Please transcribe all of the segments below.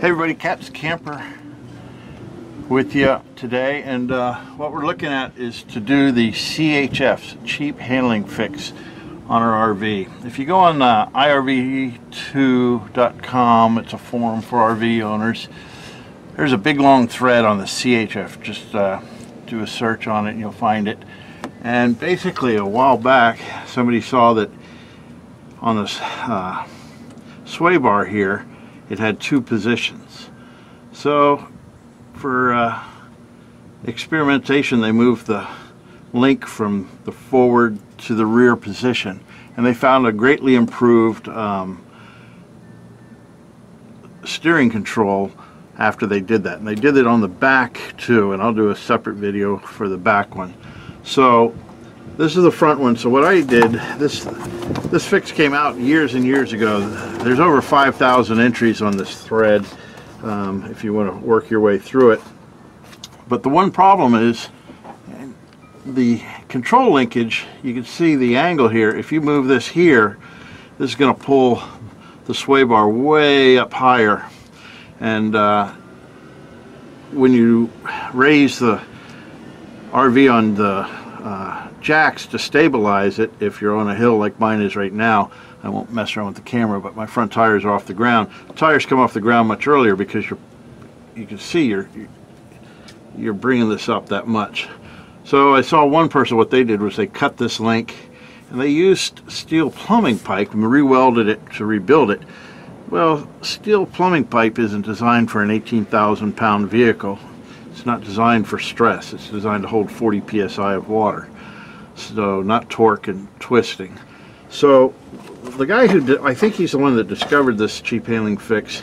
Hey everybody, Cap's Camper with you today, and what we're looking at is to do the CHF's cheap handling fix on our RV. If you go on irv2.com, it's a forum for RV owners. There's a big long thread on the CHF. Just do a search on it and you'll find it. And basically a while back somebody saw that on this sway bar here it had two positions. So for experimentation they moved the link from the forward to the rear position, and they found a greatly improved steering control after they did that. And they did it on the back too, and I'll do a separate video for the back one. So this is the front one. So what I did, this fix came out years and years ago. There's over 5,000 entries on this thread if you want to work your way through it. But the one problem is the control linkage. You can see the angle here. If you move this here, this is going to pull the sway bar way up higher, and when you raise the RV on the jacks to stabilize it, if you're on a hill like mine is right now, I won't mess around with the camera, but my front tires are off the ground. The tires come off the ground much earlier because you can see you're bringing this up that much. So I saw one person, what they did was they cut this link and they used steel plumbing pipe and re-welded it to rebuild it. Well, steel plumbing pipe isn't designed for an 18,000 pound vehicle. It's not designed for stress. It's designed to hold 40 psi of water, so not torque and twisting. So the guy who did, I think he's the one that discovered this cheap handling fix,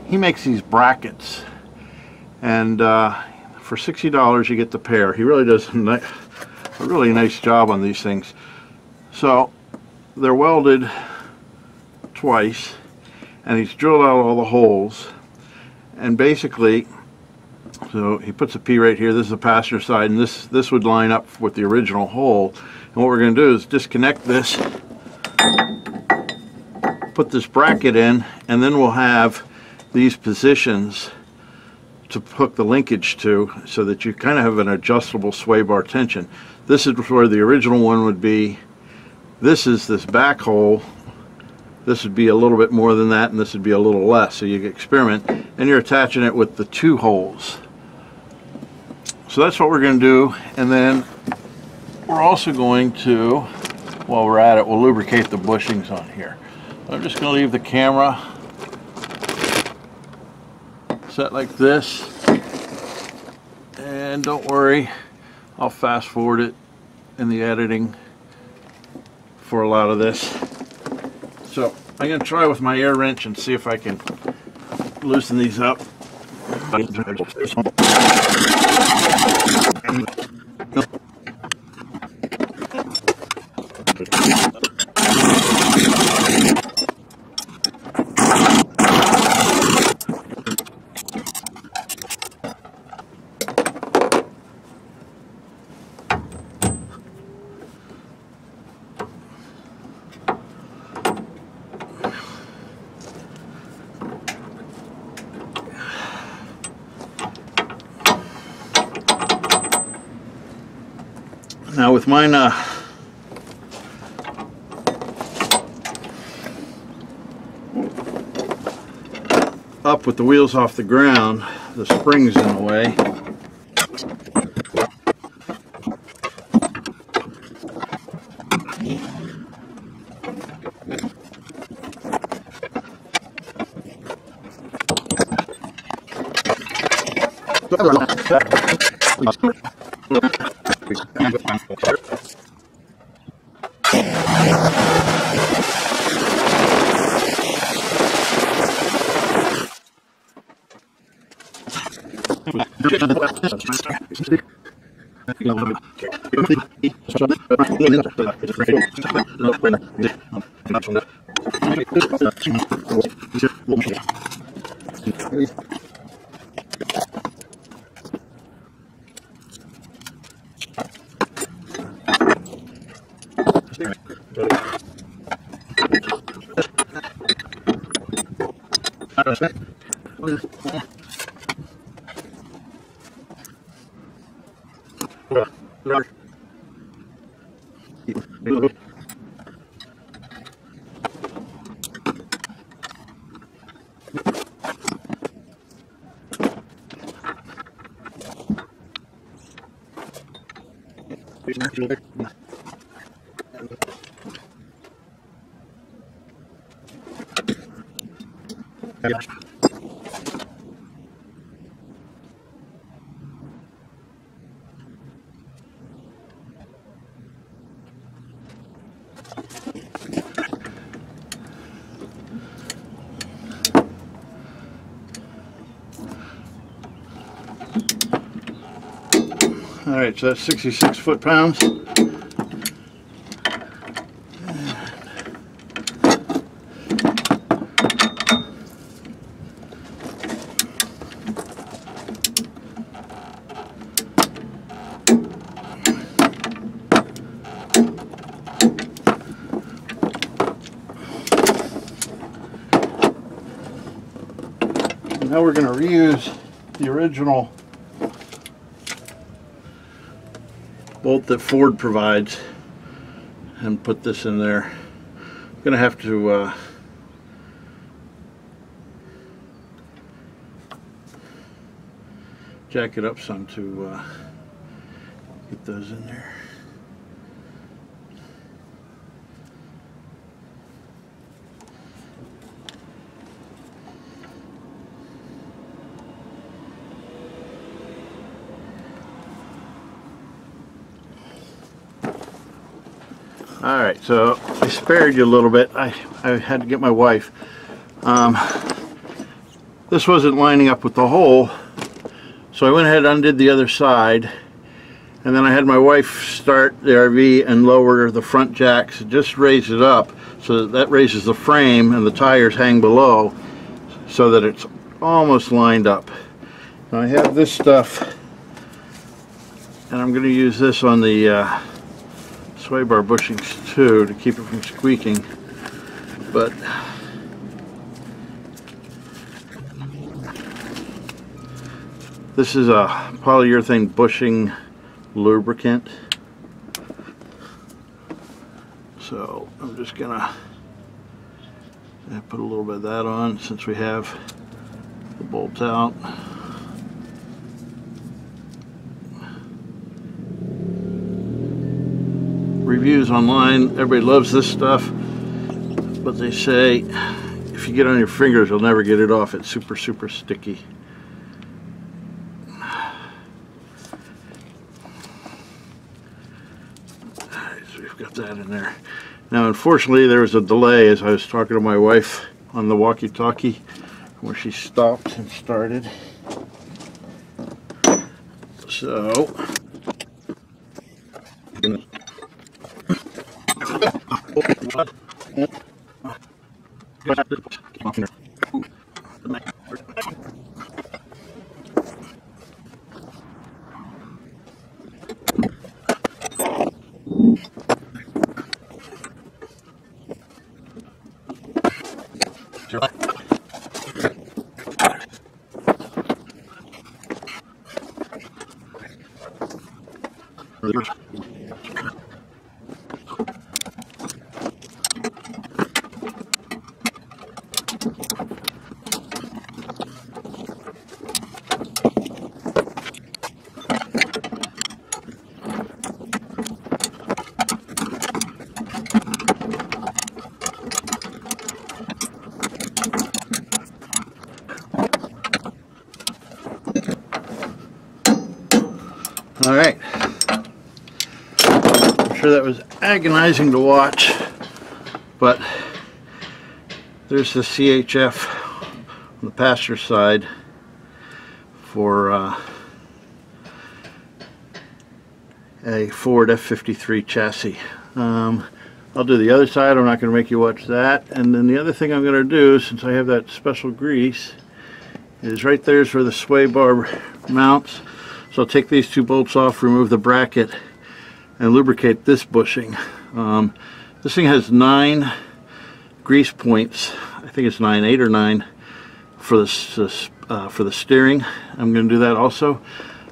he makes these brackets, and for $60 you get the pair. He really does a really nice job on these things. So they're welded twice, and he's drilled out all the holes, and basically, so he puts a P right here. This is the passenger side, and this would line up with the original hole. And what we're going to do is disconnect this, put this bracket in, and then we'll have these positions to hook the linkage to, so that you kind of have an adjustable sway bar tension. This is where the original one would be. This is this back hole. This would be a little bit more than that, and this would be a little less. So you can experiment, and you're attaching it with the two holes. So that's what we're going to do, and then we're also going to, while we're at it, we'll lubricate the bushings on here. I'm just going to leave the camera set like this, and don't worry, I'll fast forward it in the editing for a lot of this. So I'm going to try with my air wrench and see if I can loosen these up. Now with mine up with the wheels off the ground, the spring's in the way. All right, so that's 66 foot-pounds. Now we're going to reuse the original bolt that Ford provides and put this in there. I'm going to have to jack it up some to get those in there. Alright, so I spared you a little bit. I had to get my wife. This wasn't lining up with the hole, so I went ahead and undid the other side, and then I had my wife start the RV and lower the front jacks, just raise it up so that raises the frame and the tires hang below so that it's almost lined up. Now I have this stuff, and I'm going to use this on the sway bar bushings too to keep it from squeaking, but this is a polyurethane bushing lubricant, so I'm just gonna put a little bit of that on since we have the bolt out. Reviews online, everybody loves this stuff, but they say if you get on your fingers you'll never get it off. It's super sticky. Alright, so we've got that in there. Now unfortunately there was a delay as I was talking to my wife on the walkie-talkie where she stopped and started. So alright, I'm sure that was agonizing to watch, but there's the CHF on the passenger side for a Ford F53 chassis. I'll do the other side. I'm not going to make you watch that. And then the other thing I'm going to do, since I have that special grease, is right there's where the sway bar mounts. So I'll take these two bolts off, remove the bracket, and lubricate this bushing. This thing has 9 grease points. I think it's 8 or 9 for the steering. I'm going to do that also.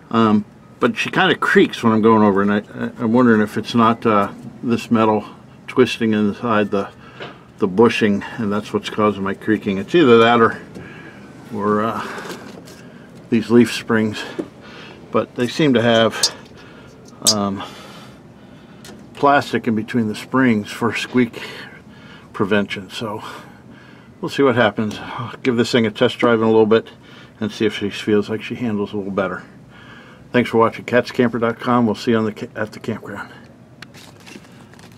But she kind of creaks when I'm going over, and I'm wondering if it's not this metal twisting inside the bushing, and that's what's causing my creaking. It's either that or these leaf springs, but they seem to have plastic in between the springs for squeak prevention. So we'll see what happens. I'll give this thing a test drive in a little bit and see if she feels like she handles a little better. Thanks for watching catscamper.com. We'll see you at the campground.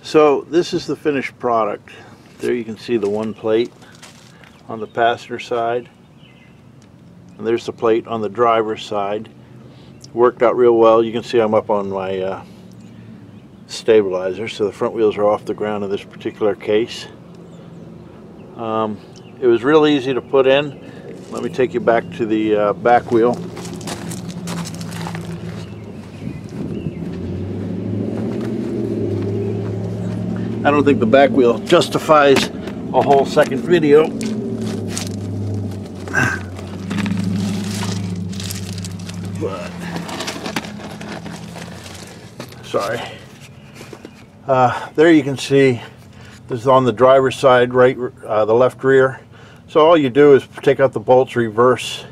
So this is the finished product. There you can see the one plate on the passenger side, and there's the plate on the driver's side. Worked out real well. You can see I'm up on my stabilizer, so the front wheels are off the ground in this particular case. It was real easy to put in. Let me take you back to the back wheel. I don't think the back wheel justifies a whole second video. But sorry. There you can see this is on the driver's side, right, the left rear. So all you do is take out the bolts, reverse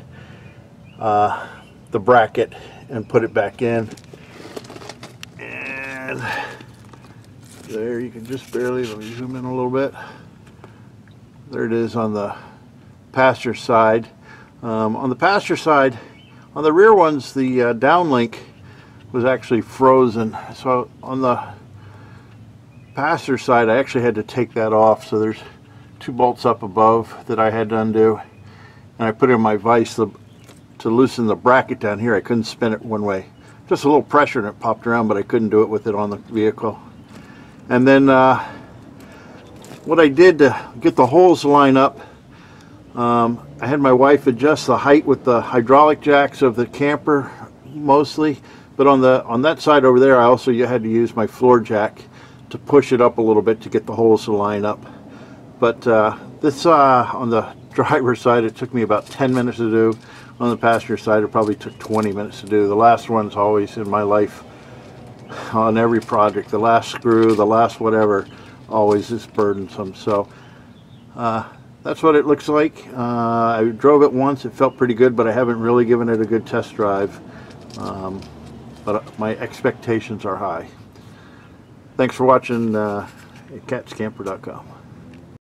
the bracket, and put it back in. And there you can just barely, let me zoom in a little bit. There it is on the passenger side. On the passenger side, on the rear ones, the downlink was actually frozen. So on the passenger side, I actually had to take that off. So there's 2 bolts up above that I had to undo. And I put in my vise to loosen the bracket down here. I couldn't spin it one way. Just a little pressure and it popped around, but I couldn't do it with it on the vehicle. And then what I did to get the holes to line up, I had my wife adjust the height with the hydraulic jacks of the camper mostly, but on that side over there I also had to use my floor jack to push it up a little bit to get the holes to line up. But this on the driver's side, it took me about 10 minutes to do. On the passenger side, it probably took 20 minutes to do. The last one's always in my life, on every project, the last screw, the last whatever, always is burdensome. So that's what it looks like. I drove it once, it felt pretty good, but I haven't really given it a good test drive. But my expectations are high. Thanks for watching at catscamper.com.